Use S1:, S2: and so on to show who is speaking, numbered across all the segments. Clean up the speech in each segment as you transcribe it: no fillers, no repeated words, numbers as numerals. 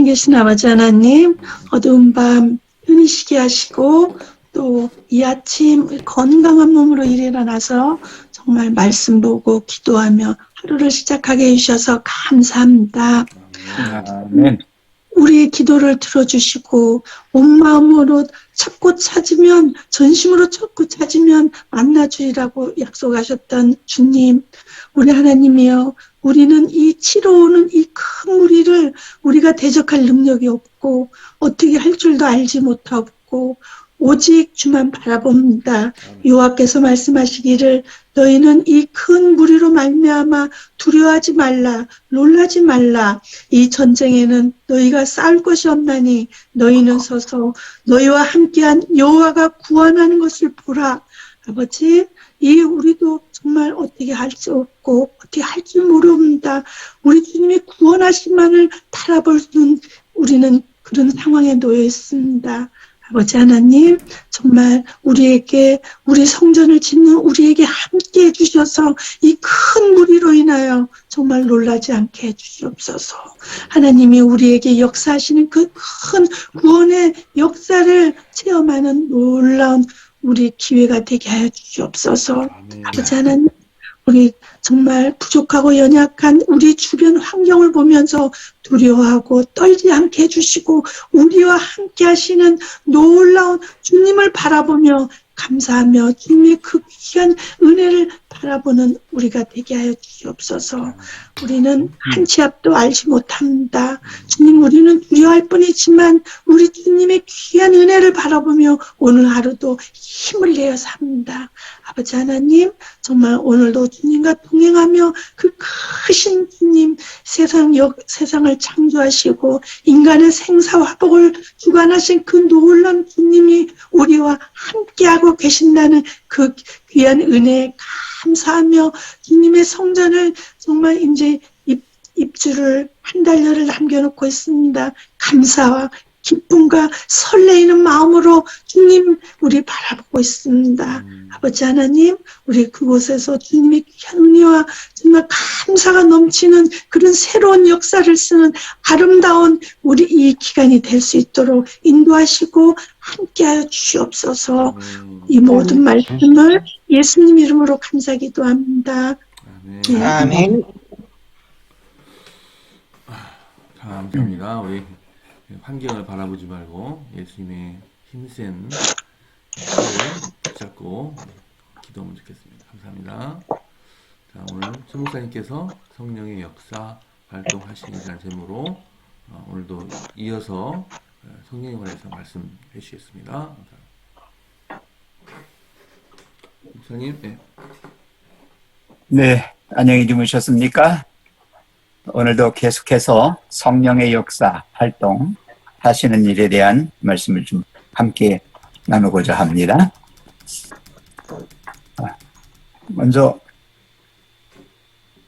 S1: 계신 아버지 하나님, 어두운 밤 편히 쉬게 하시고 또 이 아침 건강한 몸으로 일어나서 정말 말씀 보고 기도하며 하루를 시작하게 해주셔서 감사합니다.
S2: 아멘.
S1: 우리의 기도를 들어주시고 온 마음으로 찾고 찾으면, 전심으로 찾고 찾으면 만나주리라고 약속하셨던 주님, 우리 하나님이여, 우리는 이 치러오는 이 큰 무리를 우리가 대적할 능력이 없고 어떻게 할 줄도 알지 못하고 오직 주만 바라봅니다. 여호와께서 말씀하시기를 너희는 이 큰 무리로 말미암아 두려워하지 말라, 놀라지 말라. 이 전쟁에는 너희가 싸울 것이 없나니 너희는 서서 너희와 함께한 여호와가 구원하는 것을 보라. 아버지, 이 우리도 정말 어떻게 할 수 없고 어떻게 할 줄 모릅니다. 우리 주님이 구원하심만을 바라보는 우리는 그런 상황에 놓여 있습니다. 아버지 하나님, 정말 우리에게, 우리 성전을 짓는 우리에게 함께 해주셔서 이 큰 무리로 인하여 정말 놀라지 않게 해주시옵소서. 하나님이 우리에게 역사하시는 그 큰 구원의 역사를 체험하는 놀라운 우리 기회가 되게 하여 주시옵소서. 아버지 하나님, 우리 정말 부족하고 연약한 우리 주변 환경을 보면서 두려워하고 떨지 않게 해주시고 우리와 함께 하시는 놀라운 주님을 바라보며 감사하며 주님의 그 귀한 은혜를 바라보는 우리가 되게 하여 주시옵소서. 우리는 한 치 앞도 알지 못합니다. 주님, 우리는 두려워할 뿐이지만 우리 주님의 귀한 은혜를 바라보며 오늘 하루도 힘을 내어 삽니다. 아버지 하나님, 정말 오늘도 주님과 동행하며 그 크신 주님, 세상을 창조하시고 인간의 생사화복을 주관하신 그 놀라운 주님이 우리와 함께하고 계신다는 그 귀한 은혜에 감사하며 주님의 성전을 정말 이제 입주를 한 달여를 남겨놓고 있습니다. 감사와 기쁨과 설레이는 마음으로 주님 우리 바라보고 있습니다. 아버지 하나님, 우리 그곳에서 주님의 귀한 은혜와 정말 감사가 넘치는 그런 새로운 역사를 쓰는 아름다운 우리 이 기간이 될 수 있도록 인도하시고 함께하여 주시옵소서. 이 모든 말씀을 예수님 이름으로 감사 기도합니다.
S3: 아멘.
S2: 아멘.
S3: 감사합니다. 우리 환경을 바라보지 말고 예수님의 힘센 손을 붙잡고 기도하면 좋겠습니다. 감사합니다. 자, 오늘 최 목사님께서 성령의 역사 활동하시는 제목으로 오늘도 이어서 성령에 관해서 말씀해 주시겠습니다. 감사합니다. 목사님, 네.
S2: 네, 안녕히 주무셨습니까? 오늘도 계속해서 성령의 역사 활동 하시는 일에 대한 말씀을 좀 함께 나누고자 합니다. 먼저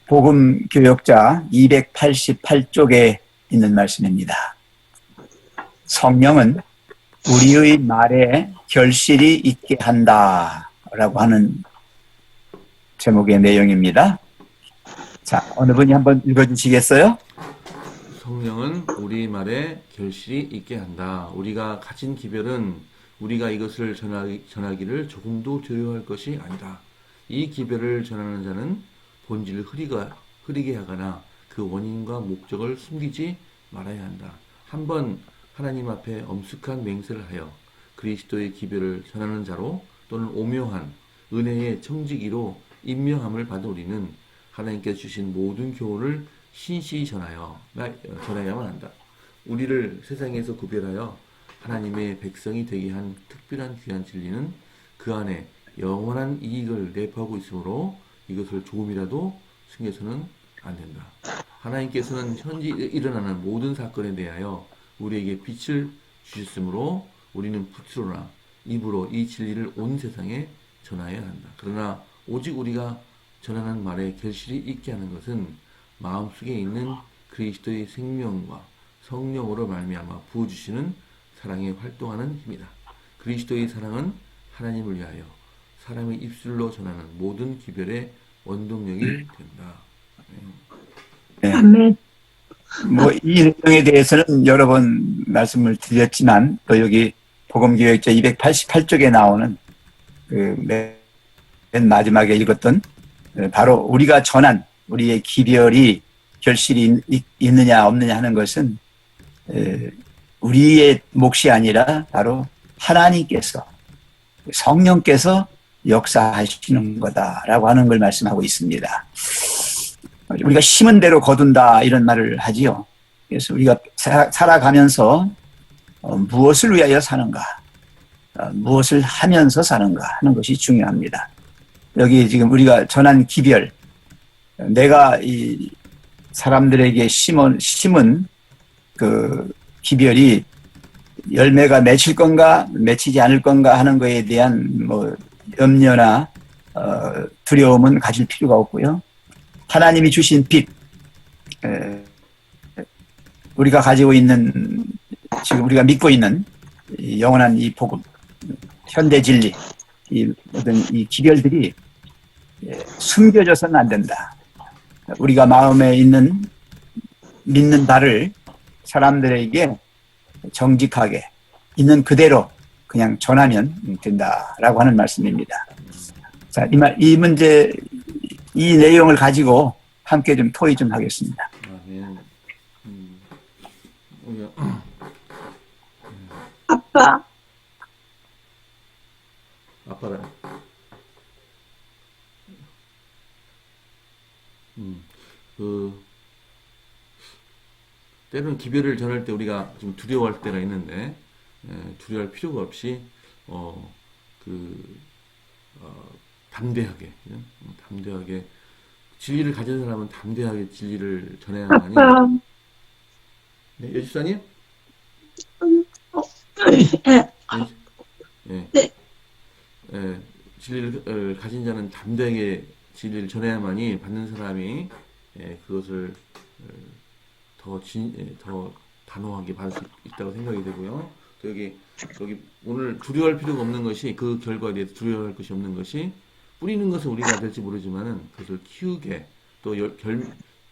S2: 복음교역자 288쪽에 있는 말씀입니다. 성령은 우리의 말에 결실이 있게 한다라고 하는 제목의 내용입니다. 자, 어느 분이 한번 읽어주시겠어요?
S3: 성령은 우리 말에 결실이 있게 한다. 우리가 가진 기별은 우리가 이것을 전하기를 조금도 두려워할 것이 아니다. 이 기별을 전하는 자는 본질을 흐리게 하거나 그 원인과 목적을 숨기지 말아야 한다. 한번 하나님 앞에 엄숙한 맹세를 하여 그리스도의 기별을 전하는 자로 또는 오묘한 은혜의 청지기로 임명함을 받은 우리는 하나님께서 주신 모든 교훈을 신실히 전하야만 한다. 우리를 세상에서 구별하여 하나님의 백성이 되게 한 특별한 귀한 진리는 그 안에 영원한 이익을 내포하고 있으므로 이것을 조금이라도 숨겨서는 안 된다. 하나님께서는 현재 일어나는 모든 사건에 대하여 우리에게 빛을 주셨으므로 우리는 붓으로나 입으로 이 진리를 온 세상에 전하여야 한다. 그러나 오직 우리가 전하는 말에 결실이 있게 하는 것은 마음속에 있는 그리스도의 생명과 성령으로 말미암아 부어주시는 사랑에 활동하는 힘이다. 그리스도의 사랑은 하나님을 위하여 사람의 입술로 전하는 모든 기별의 원동력이 된다.
S1: 아멘.
S2: 뭐 이 내용에 대해서는 여러 번 말씀을 드렸지만 또 여기 복음교역자 288쪽에 나오는 그 맨 마지막에 읽었던 바로 우리가 전한 우리의 기별이 결실이 있느냐 없느냐 하는 것은 우리의 몫이 아니라 바로 하나님께서 성령께서 역사하시는 거다라고 하는 걸 말씀하고 있습니다. 우리가 심은 대로 거둔다 이런 말을 하지요. 그래서 우리가 살아가면서 무엇을 위하여 사는가, 무엇을 하면서 사는가 하는 것이 중요합니다. 여기 지금 우리가 전한 기별, 내가 이 사람들에게 심은 그 기별이 열매가 맺힐 건가 맺히지 않을 건가 하는 것에 대한 뭐 염려나 두려움은 가질 필요가 없고요. 하나님이 주신 빛, 우리가 가지고 있는 지금 우리가 믿고 있는 이 영원한 이 복음, 현대 진리, 이 모든 이 기별들이 숨겨져서는 안 된다. 우리가 마음에 있는 믿는 바를 사람들에게 정직하게 있는 그대로 그냥 전하면 된다라고 하는 말씀입니다. 자, 이 문제, 이 내용을 가지고 함께 좀 토의 좀 하겠습니다.
S1: 아빠,
S3: 아빠라. 때로는 기별을 전할 때 우리가 좀 두려워할 때가 있는데, 두려워할 필요가 없이, 담대하게, 담대하게, 진리를 가진 사람은 담대하게 진리를 전해야만이.
S1: 아빠,
S3: 네, 여집사님? 예.
S1: 네.
S3: 진리를 가진 자는 담대하게 진리를 전해야만이 받는 사람이 그것을 더 단호하게 받을 수 있다고 생각이 되고요. 또 여기 오늘 두려워할 필요가 없는 것이 그 결과에 대해서 두려워할 것이 없는 것이 뿌리는 것은 우리가 될지 모르지만은 그것을 키우게 또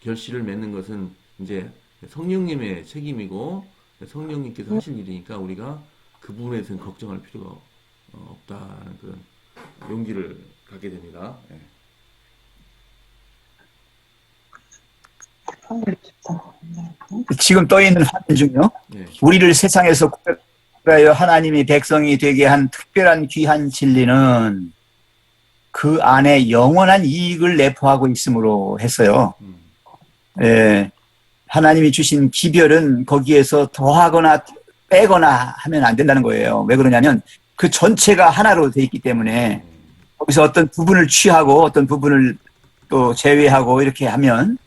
S3: 결실을 맺는 것은 이제 성령님의 책임이고 성령님께서 하실 일이니까 우리가 그 부분에 대해서는 걱정할 필요가 없다는 그런 용기를 갖게 됩니다. 네.
S2: 지금 떠 있는 화면 중요.
S3: 네.
S2: 우리를 세상에서 구별하여 하나님의 백성이 되게 한 특별한 귀한 진리는 그 안에 영원한 이익을 내포하고 있음으로 했어요. 예, 하나님이 주신 기별은 거기에서 더하거나 빼거나 하면 안 된다는 거예요. 왜 그러냐면 그 전체가 하나로 돼 있기 때문에 거기서 어떤 부분을 취하고 어떤 부분을 또 제외하고 이렇게 하면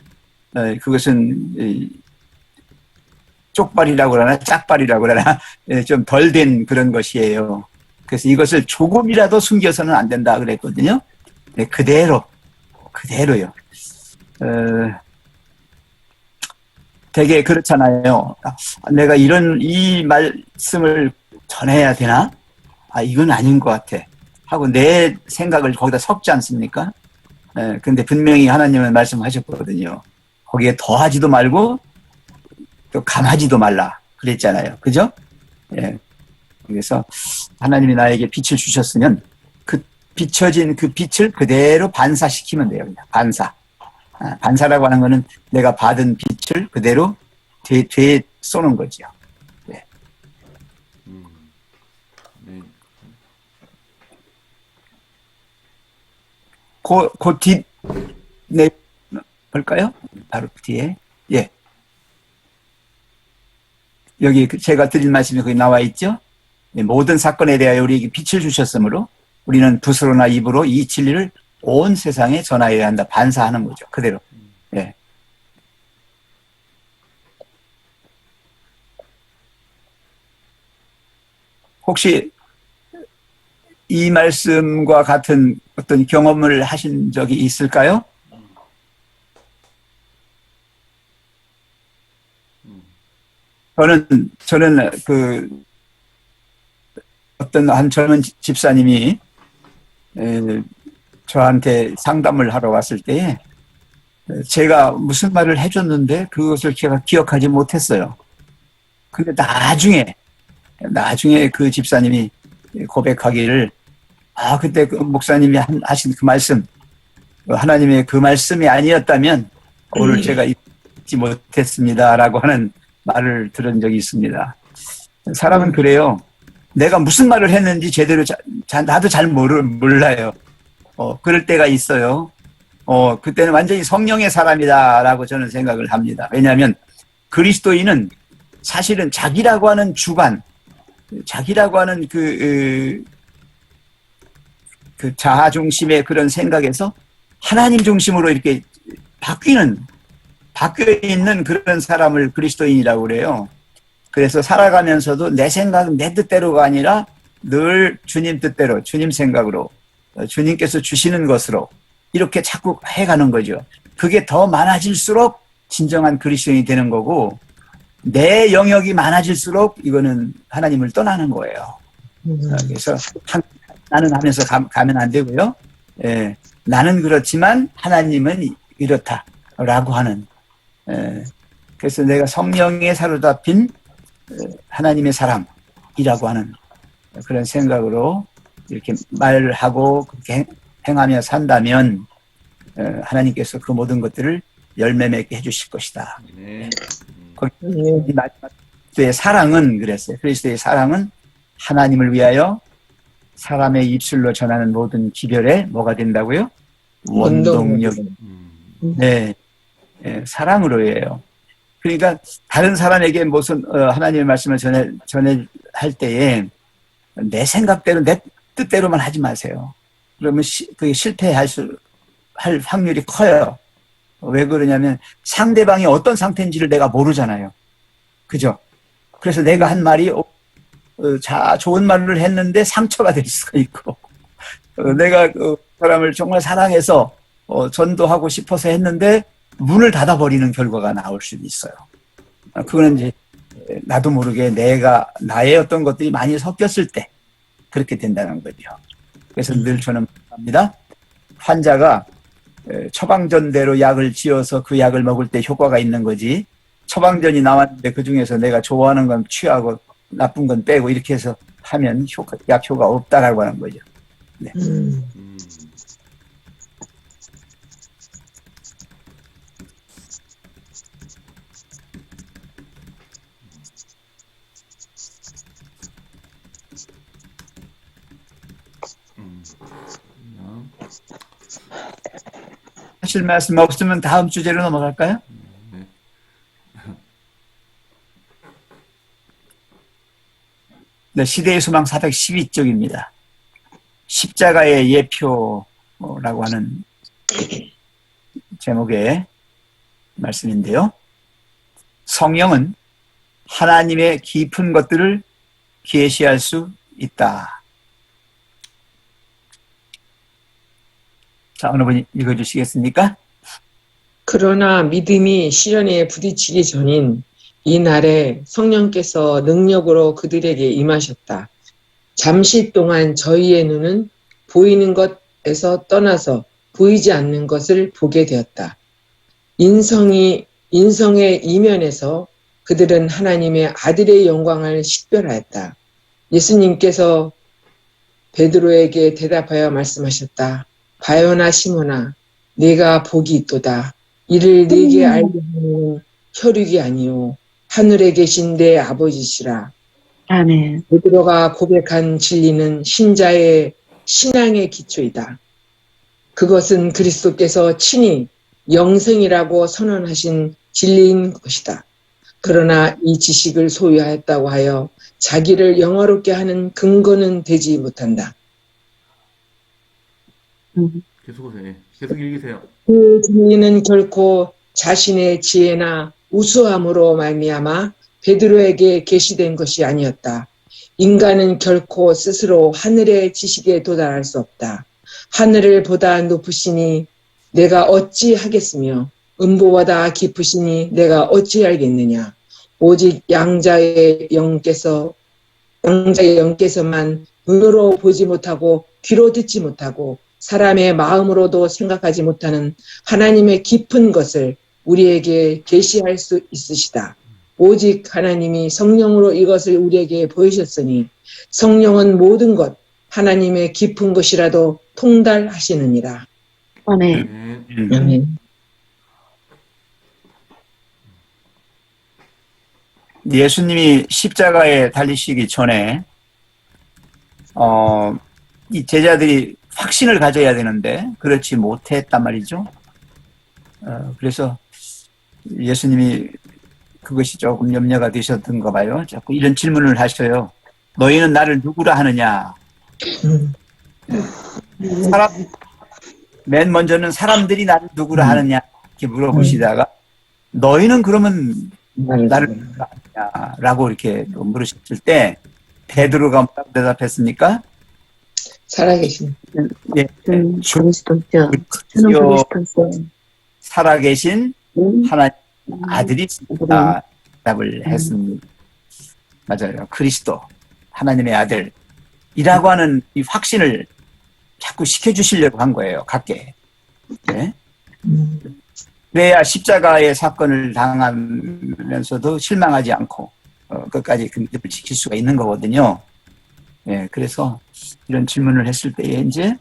S2: 그것은 쪽발이라고 그러나 짝발이라고 그러나 좀 덜 된 그런 것이에요. 그래서 이것을 조금이라도 숨겨서는 안 된다 그랬거든요. 네, 그대로요. 되게 그렇잖아요. 내가 이 말씀을 전해야 되나? 이건 아닌 것 같아. 하고 내 생각을 거기다 섞지 않습니까? 근데 분명히 하나님은 말씀하셨거든요. 거기에 더하지도 말고 또 감하지도 말라 그랬잖아요. 그죠? 예. 그래서 하나님이 나에게 빛을 주셨으면 그 비춰진 그 빛을 그대로 반사시키면 돼요. 그냥 반사. 반사라고 하는 거는 내가 받은 빛을 그대로 뒤에 쏘는 거죠. 네.
S3: 네.
S2: 그 뒤, 네, 볼까요? 바로 뒤에. 예. 여기 제가 드린 말씀이 거기 나와 있죠? 네, 모든 사건에 대하여 우리에게 빛을 주셨으므로 우리는 붓으로나 입으로 이 진리를 온 세상에 전하여야 한다. 반사하는 거죠. 그대로. 예. 혹시 이 말씀과 같은 어떤 경험을 하신 적이 있을까요? 저는 그 어떤 한 젊은 집사님이 저한테 상담을 하러 왔을 때에 제가 무슨 말을 해줬는데 그것을 제가 기억하지 못했어요. 근데 나중에 그 집사님이 고백하기를, 그때 그 목사님이 하신 그 말씀, 하나님의 그 말씀이 아니었다면 오늘 제가 잊지 못했습니다라고 하는 말을 들은 적이 있습니다. 사람은 그래요. 내가 무슨 말을 했는지 제대로 나도 잘 몰라요. 그럴 때가 있어요. 그때는 완전히 성령의 사람이다라고 저는 생각을 합니다. 왜냐하면 그리스도인은 사실은 자기라고 하는 주관, 자기라고 하는 그 자아 중심의 그런 생각에서 하나님 중심으로 이렇게 바뀌어 있는 그런 사람을 그리스도인이라고 그래요. 그래서 살아가면서도 내 생각은 내 뜻대로가 아니라 늘 주님 뜻대로, 주님 생각으로, 주님께서 주시는 것으로 이렇게 자꾸 해가는 거죠. 그게 더 많아질수록 진정한 그리스도인이 되는 거고, 내 영역이 많아질수록 이거는 하나님을 떠나는 거예요. 그래서 나는 하면서 가면 안 되고요. 예, 나는 그렇지만 하나님은 이렇다라고 하는. 그래서 내가 성령에 사로잡힌 하나님의 사람이라고 하는 그런 생각으로 이렇게 말하고 그렇게 행하며 산다면 하나님께서 그 모든 것들을 열매 맺게 해주실 것이다.
S3: 네.
S2: 그리스도의 사랑은 그랬어요. 그리스도의 사랑은 하나님을 위하여 사람의 입술로 전하는 모든 기별에 뭐가 된다고요? 원동력. 네, 사랑으로 해요. 그러니까 다른 사람에게 무슨 하나님의 말씀을 전할 때에 내 생각대로 내 뜻대로만 하지 마세요. 그러면 그게 실패할 확률이 커요. 왜 그러냐면 상대방이 어떤 상태인지를 내가 모르잖아요. 그죠? 그래서 내가 한 말이 좋은 말을 했는데 상처가 될 수가 있고, 내가 그 사람을 정말 사랑해서 전도하고 싶어서 했는데 문을 닫아버리는 결과가 나올 수도 있어요. 그거는 이제 나도 모르게 나의 어떤 것들이 많이 섞였을 때 그렇게 된다는 거죠. 그래서 늘 저는 합니다. 환자가 처방전대로 약을 지어서 그 약을 먹을 때 효과가 있는 거지, 처방전이 나왔는데 그 중에서 내가 좋아하는 건 취하고 나쁜 건 빼고 이렇게 해서 하면 약 효과가 없다라고 하는 거죠. 네. 하실 말씀 없으면 다음 주제로 넘어갈까요? 네, 시대의 소망 412쪽입니다. 십자가의 예표라고 하는 제목의 말씀인데요. 성령은 하나님의 깊은 것들을 계시할 수 있다. 자, 어느 분이 읽어주시겠습니까?
S4: 그러나 믿음이 시련에 부딪히기 전인 이 날에 성령께서 능력으로 그들에게 임하셨다. 잠시 동안 저희의 눈은 보이는 것에서 떠나서 보이지 않는 것을 보게 되었다. 인성의 이면에서 그들은 하나님의 아들의 영광을 식별하였다. 예수님께서 베드로에게 대답하여 말씀하셨다. 바요나 시몬아, 네가 복이 있도다. 이를 네게 알게 하는 혈육이 아니요 하늘에 계신 내 아버지시라.
S1: 아멘.
S4: 베드로가 고백한 진리는 신자의 신앙의 기초이다. 그것은 그리스도께서 친히 영생이라고 선언하신 진리인 것이다. 그러나 이 지식을 소유하였다고 하여 자기를 영화롭게 하는 근거는 되지 못한다.
S3: 계속 읽으세요.
S4: 그 진리는 결코 자신의 지혜나 우수함으로 말미암아 베드로에게 계시된 것이 아니었다. 인간은 결코 스스로 하늘의 지식에 도달할 수 없다. 하늘을 보다 높으시니 내가 어찌 하겠으며 음보보다 깊으시니 내가 어찌 알겠느냐. 오직 양자의 영께서만 눈으로 보지 못하고 귀로 듣지 못하고 사람의 마음으로도 생각하지 못하는 하나님의 깊은 것을 우리에게 계시할 수 있으시다. 오직 하나님이 성령으로 이것을 우리에게 보이셨으니 성령은 모든 것, 하나님의 깊은 것이라도 통달하시느니라.
S5: 아멘.
S3: 네.
S4: 아멘.
S2: 예수님이 십자가에 달리시기 전에 이 제자들이 확신을 가져야 되는데 그렇지 못했단 말이죠. 그래서 예수님이 그것이 조금 염려가 되셨던가 봐요. 자꾸 이런 질문을 하셔요. 너희는 나를 누구라 하느냐? 맨 먼저는 사람들이 나를 누구라 하느냐 이렇게 물어보시다가 너희는 그러면 나를 누구라 하느냐라고 이렇게 물으셨을 때 베드로가 뭐라고 대답했습니까?
S4: 살아계신
S2: 예,
S5: 그리스도죠.
S2: 주여
S5: 그리스도죠.
S2: 살아계신 하나님 아들이 대답을 했습니다. 맞아요. 그리스도 하나님의 아들이라고 하는 이 확신을 자꾸 시켜주시려고 한 거예요. 갖게. 네? 그래야 십자가의 사건을 당하면서도 실망하지 않고 끝까지 그 믿음을 지킬 수가 있는 거거든요. 예, 그래서 이런 질문을 했을 때에 이제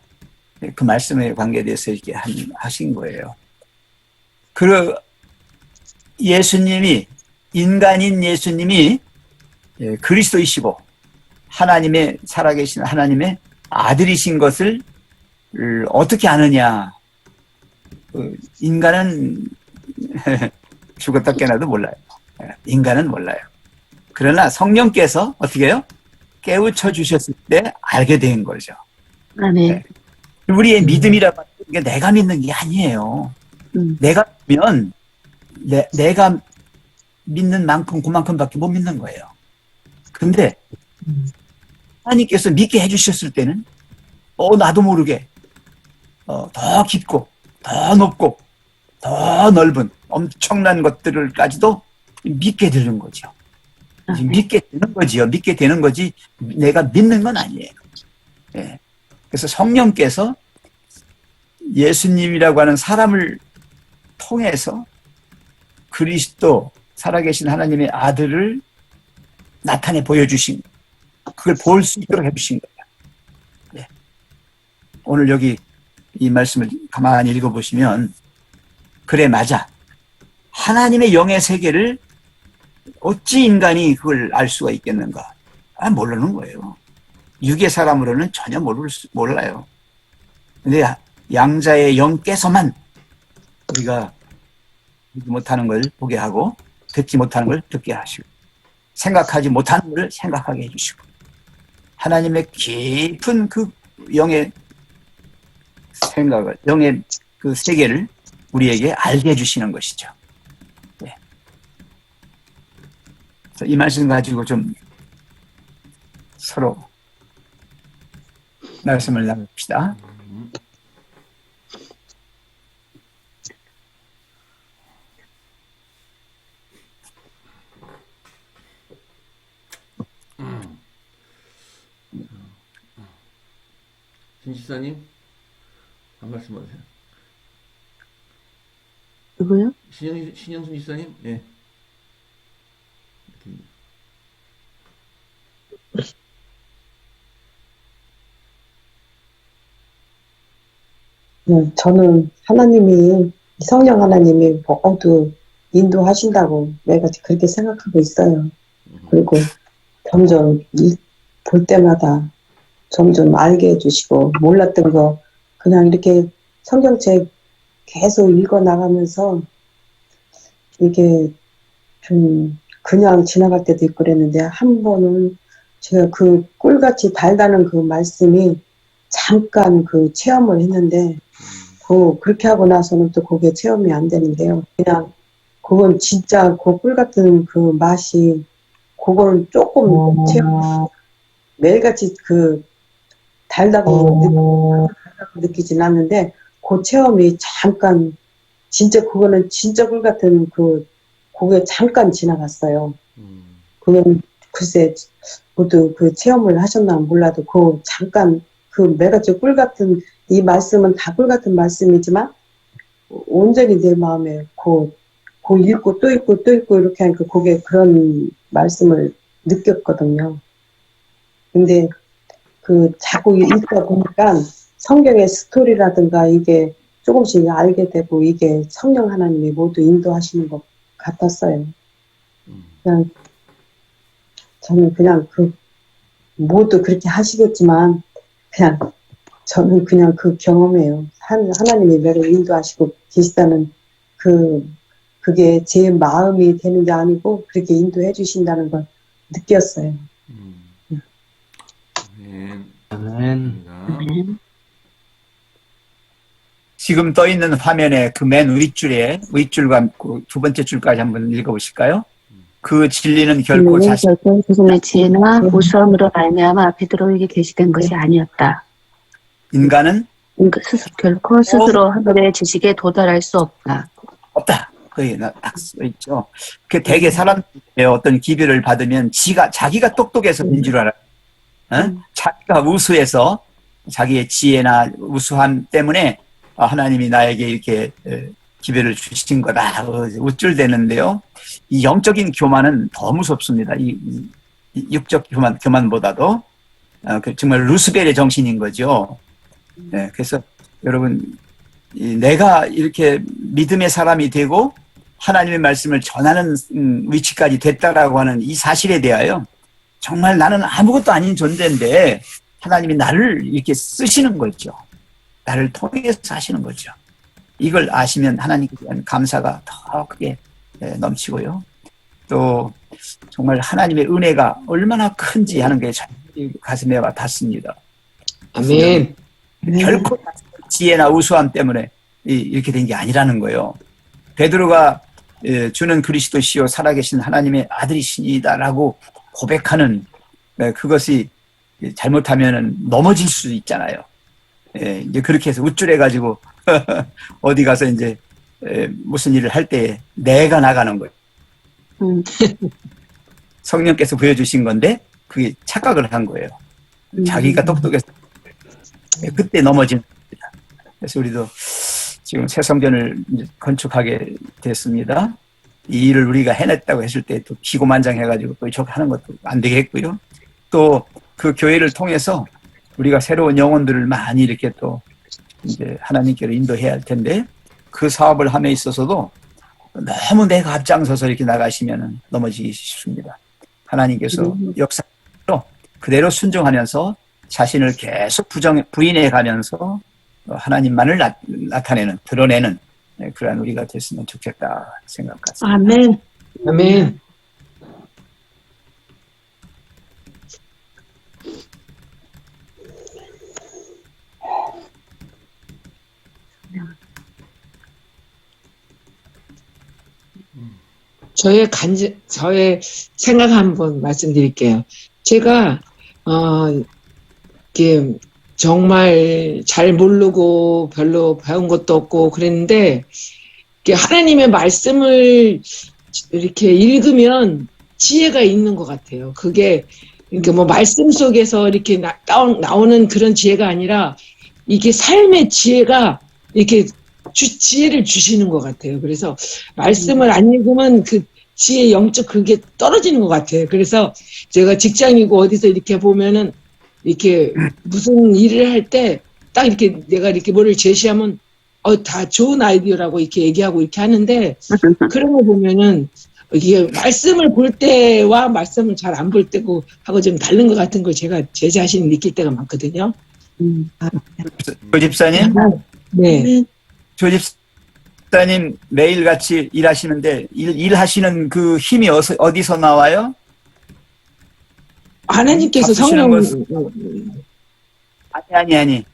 S2: 그 말씀의 관계에 대해서 이렇게 하신 거예요. 예수님이, 인간인 예수님이 그리스도이시고 하나님의, 살아계신 하나님의 아들이신 것을 어떻게 아느냐. 인간은 죽었다 깨나도 몰라요. 인간은 몰라요. 그러나 성령께서 어떻게 해요? 깨우쳐 주셨을 때 알게 된 거죠.
S5: 아멘.
S2: 우리의 믿음이라고 하는 게 내가 믿는 게 아니에요. 내가 믿으면 내가 믿는 만큼 그만큼밖에 못 믿는 거예요. 근데 하나님께서 믿게 해주셨을 때는 나도 모르게 더 깊고 더 높고 더 넓은 엄청난 것들을까지도 믿게 되는 거죠. 믿게 되는 거지요. 믿게 되는 거지 내가 믿는 건 아니에요. 예. 그래서 성령께서 예수님이라고 하는 사람을 통해서 그리스도 살아계신 하나님의 아들을 나타내 보여주신, 그걸 볼 수 있도록 해주신 거예요. 네. 오늘 여기 이 말씀을 가만히 읽어보시면 그래 맞아. 하나님의 영의 세계를 어찌 인간이 그걸 알 수가 있겠는가? 모르는 거예요. 육의 사람으로는 전혀 몰라요. 근데 양자의 영께서만 우리가 보지 못하는 걸 보게 하고 듣지 못하는 걸 듣게 하시고 생각하지 못하는 걸 생각하게 해주시고 하나님의 깊은 그 영의 생각을, 영의 그 세계를 우리에게 알게 해주시는 것이죠. 네. 그래서 이 말씀 가지고 좀 서로 말씀을 나눕시다.
S3: 신 집사님, 한 말씀 하세요.
S5: 누구요?
S3: 신영순 집사님, 예.
S6: 저는 하나님이, 성령 하나님이 모두 인도하신다고 내가 그렇게 생각하고 있어요. 그리고 점점 볼 때마다 점점 알게 해주시고 몰랐던 거 그냥 이렇게 성경책 계속 읽어 나가면서 이게 좀 그냥 지나갈 때도 있고 그랬는데 한 번은 제가 그 꿀같이 달다는 그 말씀이 잠깐 그 체험을 했는데 그렇게 하고 나서는 또 그게 체험이 안 되는데요. 그냥 그건 진짜 그 꿀 같은 그 맛이 그걸 조금 체험 매일같이 그 달다고 느끼진 않는데 그 체험이 잠깐 진짜 그거는 진짜 꿀 같은 그게 잠깐 지나갔어요. 그건 글쎄 모두 그 체험을 하셨나 몰라도 그 잠깐 그 매가지 꿀 같은 이 말씀은 다 꿀 같은 말씀이지만 온전히 내 마음에 고 읽고 또 읽고 또 읽고 이렇게 하니까 그게 그런 말씀을 느꼈거든요. 근데 그 자꾸 읽다 보니까 성경의 스토리라든가 이게 조금씩 알게 되고 이게 성령 하나님이 모두 인도하시는 것 같았어요. 그냥 저는 그냥 그 모두 그렇게 하시겠지만 그냥 저는 그냥 그 경험이에요. 하나님이 나를 인도하시고 계시다는 그게 제 마음이 되는 게 아니고 그렇게 인도해 주신다는 걸 느꼈어요.
S3: 아멘.
S7: 아멘.
S3: 감사합니다.
S2: 지금 떠 있는 화면에 그 맨 윗줄과 두 번째 줄까지 한번 읽어보실까요? 그 진리는 결코
S5: 인류는
S2: 자신
S5: 결코 스스로의 지혜나 우수함으로 말미암아 베드로에게 계시된 것이 아니었다.
S2: 인간은
S5: 결코 스스로 하늘의 지식에 도달할 수 없다.
S2: 없다. 거기 딱 써있죠. 그 대개 사람의 어떤 기별을 받으면 자기가 똑똑해서인 줄 알아요. 자기가 우수해서 자기의 지혜나 우수함 때문에 하나님이 나에게 이렇게 기별을 주신 거다. 우쭐대는데요. 이 영적인 교만은 더 무섭습니다. 이 육적 교만보다도 정말 루스벨의 정신인 거죠. 네, 그래서 여러분 내가 이렇게 믿음의 사람이 되고 하나님의 말씀을 전하는 위치까지 됐다라고 하는 이 사실에 대하여 정말 나는 아무것도 아닌 존재인데 하나님이 나를 이렇게 쓰시는 거죠. 나를 통해서 하시는 거죠. 이걸 아시면 하나님께 대한 감사가 더 크게 넘치고요. 또 정말 하나님의 은혜가 얼마나 큰지 하는 게 가슴에 와 닿습니다.
S4: 아멘.
S2: 결코 지혜나 우수함 때문에 이렇게 된 게 아니라는 거예요. 베드로가 주는 그리스도시요 살아계신 하나님의 아들이시니다라고 고백하는 그것이 잘못하면 넘어질 수 있잖아요. 이제 그렇게 해서 우쭐해가지고 어디 가서 이제 무슨 일을 할 때 내가 나가는 거예요. 성령께서 보여주신 건데 그게 착각을 한 거예요. 자기가 똑똑해서 그때 넘어진 겁니다. 그래서 우리도 지금 새 성전을 건축하게 됐습니다. 이 일을 우리가 해냈다고 했을 때 또 기고만장해가지고 또 저렇게 하는 것도 안 되겠고요. 또 그 교회를 통해서 우리가 새로운 영혼들을 많이 이렇게 또 이제 하나님께로 인도해야 할 텐데 그 사업을 함에 있어서도 너무 내가 앞장서서 이렇게 나가시면 넘어지기 쉽습니다. 하나님께서 역사로 그대로 순종하면서 자신을 계속 부인해 가면서 하나님만을 나타내는, 드러내는 그러한 우리가 됐으면 좋겠다 생각 같습니다.
S1: 아멘.
S4: 아멘. 저의 생각 한번 말씀드릴게요. 제가, 이게 정말 잘 모르고 별로 배운 것도 없고 그랬는데, 이게 하나님의 말씀을 이렇게 읽으면 지혜가 있는 것 같아요. 그게, 그러니까 뭐 말씀 속에서 이렇게 나오는 그런 지혜가 아니라, 이게 삶의 지혜가 이렇게 지혜를 주시는 것 같아요. 그래서 말씀을 안 읽으면 그 지혜 영적 그게 떨어지는 것 같아요. 그래서 제가 직장이고 어디서 이렇게 보면은 이렇게 무슨 일을 할 때 딱 이렇게 내가 이렇게 뭐를 제시하면 다 좋은 아이디어라고 이렇게 얘기하고 이렇게 하는데 그런 거 보면은 이게 말씀을 볼 때와 말씀을 잘 안 볼 때고 하고 좀 다른 것 같은 걸 제가 제 자신이 느낄 때가 많거든요.
S2: 조 집사님?
S4: 네.
S1: 아멘.
S2: 조 집사님 매일같이 일하시는데 일하시는 그 힘이 어디서 나와요?
S4: 하나님께서
S2: 바쁘시는
S4: 성령
S2: 아니.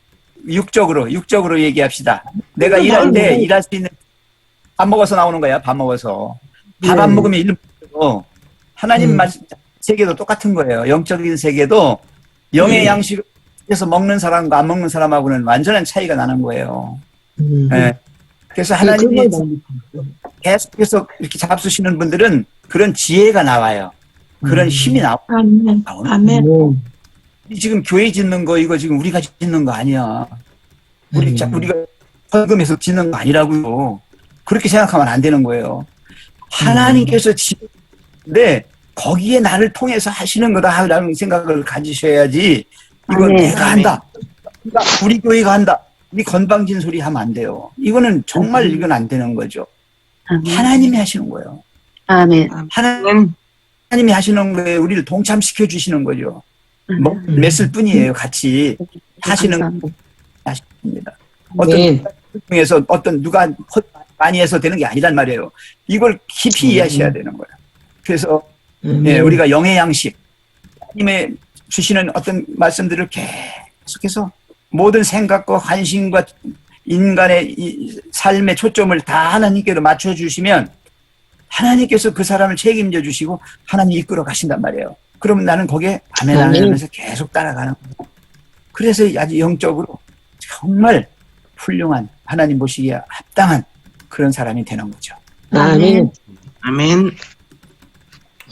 S2: 육적으로 얘기합시다. 내가 일할 때 일할 수 있는 밥 먹어서 나오는 거야. 밥 먹어서. 밥 안 먹으면 일 못하고 하나님 말씀 세계도 똑같은 거예요. 영적인 세계도 영의 양식에서 먹는 사람과 안 먹는 사람하고는 완전한 차이가 나는 거예요. 네. 그래서 하나님이 계속해서 이렇게 잡수시는 분들은 그런 지혜가 나와요. 그런 힘이
S1: 아멘. 아멘.
S2: 지금 교회 짓는 거 이거 지금 우리가 짓는 거 아니야. 우리가 헌금해서 짓는 거 아니라고요. 그렇게 생각하면 안 되는 거예요. 하나님께서 짓는데 거기에 나를 통해서 하시는 거다라는 생각을 가지셔야지. 이건 내가 한다. 우리 교회가 한다. 우리 건방진 소리 하면 안 돼요. 이거는 정말 이건 안 되는 거죠. 하나님이 하시는 거예요.
S5: 아멘.
S2: 하나님이 하시는 거에 우리를 동참시켜 주시는 거죠. 뭐 맺을 뿐이에요. 같이 하시는 하십니다. 어떤 중에서 어떤 누가 많이 해서 되는 게 아니란 말이에요. 이걸 깊이 이해하셔야 되는 거예요. 그래서 예, 우리가 영의 양식, 하나님의 주시는 어떤 말씀들을 계속해서 모든 생각과 관심과 인간의 이 삶의 초점을 다 하나님께로 맞춰주시면 하나님께서 그 사람을 책임져 주시고 하나님 이끌어 가신단 말이에요. 그러면 나는 거기에 아멘 하면서 계속 따라가는 거예요. 그래서 아주 영적으로 정말 훌륭한 하나님 보시기에 합당한 그런 사람이 되는 거죠.
S4: 아멘.
S7: 아멘.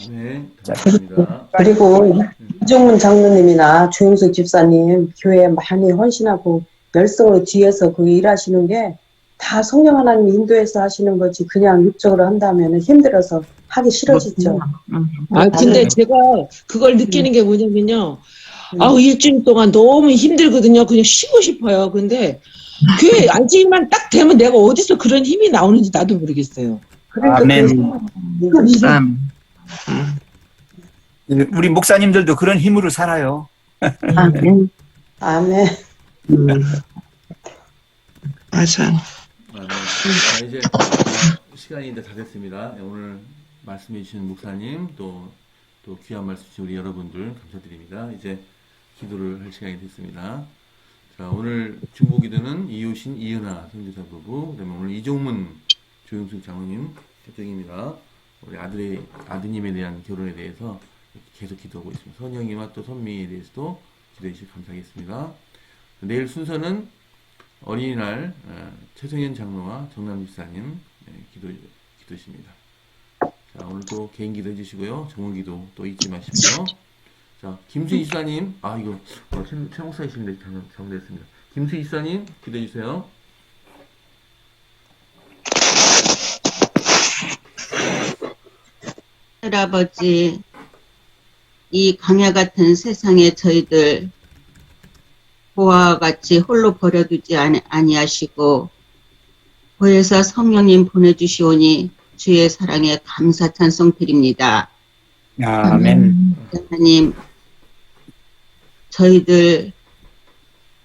S3: 아멘. 감사합니다.
S6: 그리고 이종문 장로님이나 조용석 집사님 교회에 많이 헌신하고 열성으로 뒤에서 그 일하시는 게 다 성령 하나님 인도해서 하시는 거지 그냥 육적으로 한다면 힘들어서 하기 싫어지죠.
S4: 근데 제가 그걸 느끼는 게 뭐냐면요. 일주일 동안 너무 힘들거든요. 그냥 쉬고 싶어요. 근데 교회 앉기만 딱 되면 내가 어디서 그런 힘이 나오는지 나도 모르겠어요.
S2: 아멘. 우리 목사님들도 그런 힘으로 살아요.
S5: 아멘.
S6: 아멘.
S7: 맞아.
S3: 자, 이제 시간이 이제 다 됐습니다. 오늘 말씀해 주신 목사님 또 귀한 말씀 주신 우리 여러분들 감사드립니다. 이제 기도를 할 시간이 됐습니다. 자, 오늘 중보 기도는 이효신 이은하 선교사 부부, 그다음에 오늘 이종문 조용숙 장로님 결정입니다. 우리 아드님에 대한 결혼에 대해서 계속 기도하고 있습니다. 선영이와 또 선미에 대해서도 기도해 주시면 감사하겠습니다. 내일 순서는 어린이날 최성현 장로와 정남 집사님 기도십니다. 자, 오늘도 개인 기도 해주시고요. 정원 기도 또 잊지 마시고요. 자, 김수희 집사님, 이거 최 목사이신데 잘못됐습니다. 김수희 집사님 기도해 주세요.
S8: 할아버지, 이 강야 같은 세상에 저희들 보아와 같이 홀로 버려두지 아니하시고 보혜사 성령님 보내주시오니 주의 사랑에 감사 찬송 드립니다.
S2: 아멘.
S8: 하나님, 저희들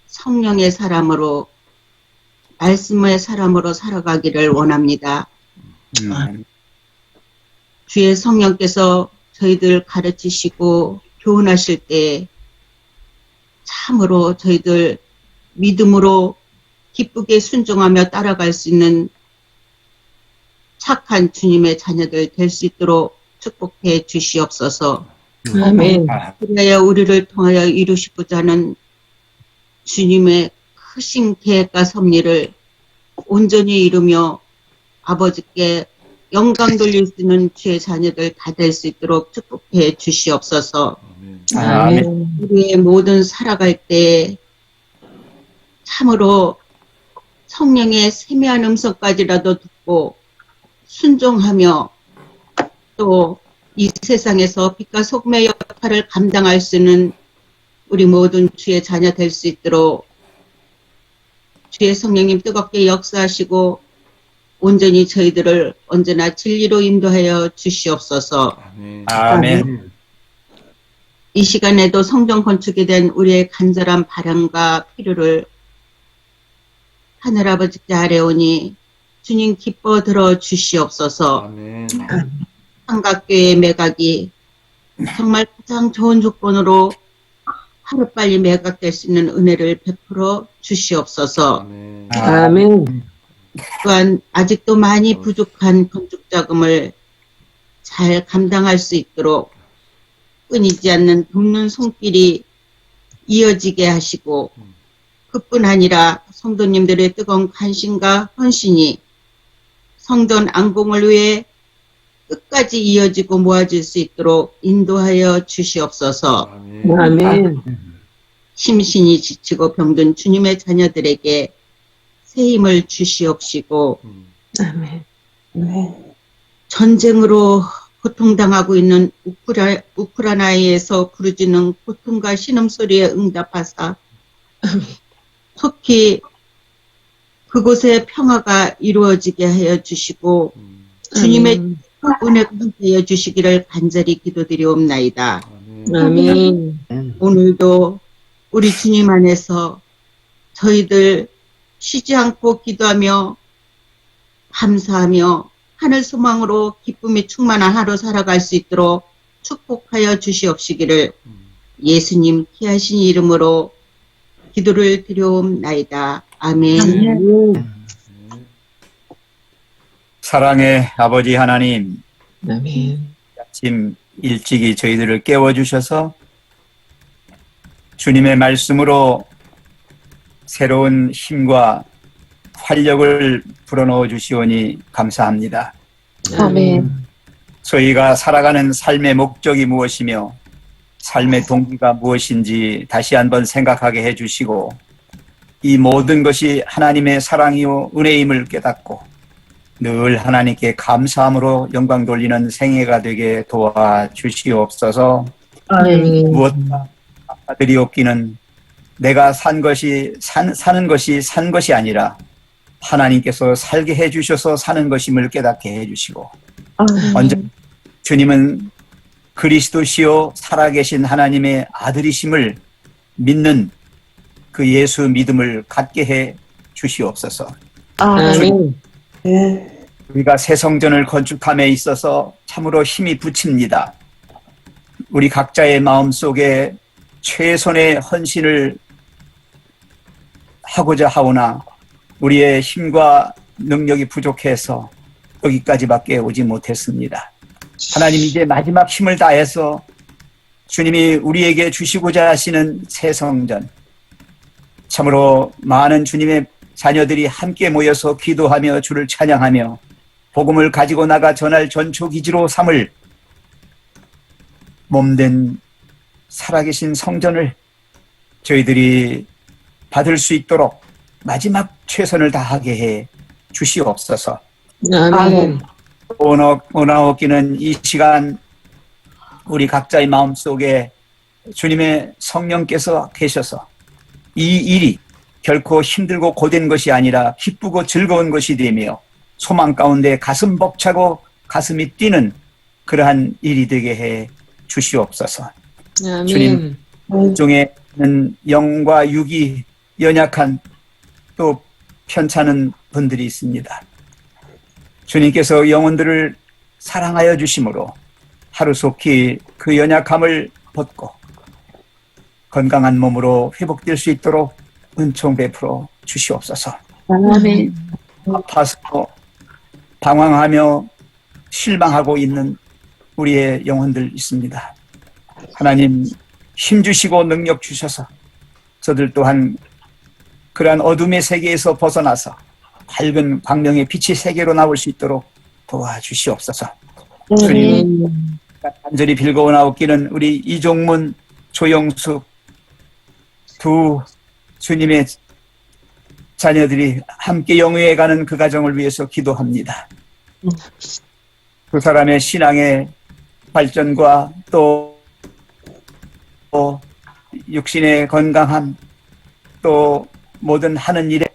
S8: 성령의 사람으로 말씀의 사람으로 살아가기를 원합니다. 주의 성령께서 저희들 가르치시고 교훈하실 때 참으로 저희들 믿음으로 기쁘게 순종하며 따라갈 수 있는 착한 주님의 자녀들 될 수 있도록 축복해 주시옵소서.
S4: 아멘.
S8: 그래야 우리를 통하여 이루시고자 하는 주님의 크신 계획과 섭리를 온전히 이루며 아버지께 영광 돌릴 수 있는 주의 자녀들 다 될 수 있도록 축복해 주시옵소서.
S2: 아멘.
S8: 우리의 모든 살아갈 때 참으로 성령의 세미한 음성까지라도 듣고 순종하며 또 이 세상에서 빛과 소금의 역할을 감당할 수 있는 우리 모든 주의 자녀 될 수 있도록 주의 성령님 뜨겁게 역사하시고 온전히 저희들을 언제나 진리로 인도하여 주시옵소서.
S2: 아멘.
S8: 이 시간에도 성전 건축에 대한 우리의 간절한 바람과 필요를 하늘아버지께 아뢰오니 주님 기뻐 들어 주시옵소서.
S3: 아멘.
S8: 삼각교의 매각이 정말 가장 좋은 조건으로 하루빨리 매각될 수 있는 은혜를 베풀어 주시옵소서.
S3: 아멘.
S4: 아멘.
S8: 또한 아직도 많이 부족한 건축 자금을 잘 감당할 수 있도록 끊이지 않는 돕는 손길이 이어지게 하시고 그뿐 아니라 성도님들의 뜨거운 관심과 헌신이 성전 안공을 위해 끝까지 이어지고 모아질 수 있도록 인도하여 주시옵소서.
S3: 아멘.
S4: 아멘.
S8: 심신이 지치고 병든 주님의 자녀들에게 새 힘을 주시옵시고
S7: 아멘.
S6: 네.
S8: 전쟁으로 고통당하고 있는 우크라이나에서 부르짖는 고통과 신음소리에 응답하사 속히 그곳에 평화가 이루어지게 하여 주시고 주님의
S4: 아멘.
S8: 은혜가 함께하여 주시기를 간절히 기도드리옵나이다.
S4: 아멘.
S8: 오늘도 우리 주님 안에서 저희들 쉬지 않고 기도하며 감사하며 하늘 소망으로 기쁨이 충만한 하루 살아갈 수 있도록 축복하여 주시옵시기를 예수님 귀하신 이름으로 기도를 드려옵나이다. 아멘.
S2: 사랑의 아버지 하나님,
S4: 아멘.
S2: 아침 일찍이 저희들을 깨워주셔서 주님의 말씀으로 새로운 힘과 활력을 불어넣어 주시오니 감사합니다.
S5: 아멘.
S2: 저희가 살아가는 삶의 목적이 무엇이며 삶의 동기가 무엇인지 다시 한번 생각하게 해주시고 이 모든 것이 하나님의 사랑이요 은혜임을 깨닫고 늘 하나님께 감사함으로 영광 돌리는 생애가 되게 도와주시옵소서. 무엇보다 아들이 없기는 내가 사는 것이 산 것이 아니라 하나님께서 살게 해주셔서 사는 것임을 깨닫게 해주시고 언제 주님은 그리스도시요 살아계신 하나님의 아들이심을 믿는 그 예수 믿음을 갖게 해 주시옵소서.
S4: 아멘.
S6: 네.
S2: 우리가 새 성전을 건축함에 있어서 참으로 힘이 붙입니다. 우리 각자의 마음속에 최선의 헌신을 하고자 하오나 우리의 힘과 능력이 부족해서 여기까지밖에 오지 못했습니다. 하나님 이제 마지막 힘을 다해서 주님이 우리에게 주시고자 하시는 새 성전, 참으로 많은 주님의 자녀들이 함께 모여서 기도하며 주를 찬양하며 복음을 가지고 나가 전할 전초기지로 삼을 몸된 살아계신 성전을 저희들이 받을 수 있도록 마지막 최선을 다하게 해 주시옵소서.
S4: 아멘.
S2: 오나오기는 이 시간 우리 각자의 마음속에 주님의 성령께서 계셔서 이 일이 결코 힘들고 고된 것이 아니라 기쁘고 즐거운 것이 되며 소망 가운데 가슴 벅차고 가슴이 뛰는 그러한 일이 되게 해 주시옵소서.
S4: 아멘.
S2: 주님, 중에 있는 영과 육이 연약한 또 편찮은 분들이 있습니다. 주님께서 영혼들을 사랑하여 주심으로 하루속히 그 연약함을 벗고 건강한 몸으로 회복될 수 있도록 은총 베풀어 주시옵소서.
S5: 아멘.
S2: 아파서 방황하며 실망하고 있는 우리의 영혼들 있습니다. 하나님 힘주시고 능력 주셔서 저들 또한 그러한 어둠의 세계에서 벗어나서 밝은 광명의 빛의 세계로 나올 수 있도록 도와주시옵소서. 주님 간절히 빌고나옵기는 우리 이종문, 조영숙 두 주님의 자녀들이 함께 영위해 가는 그 가정을 위해서 기도합니다. 두 사람의 신앙의 발전과 또 육신의 건강함 또 모든 하는 일에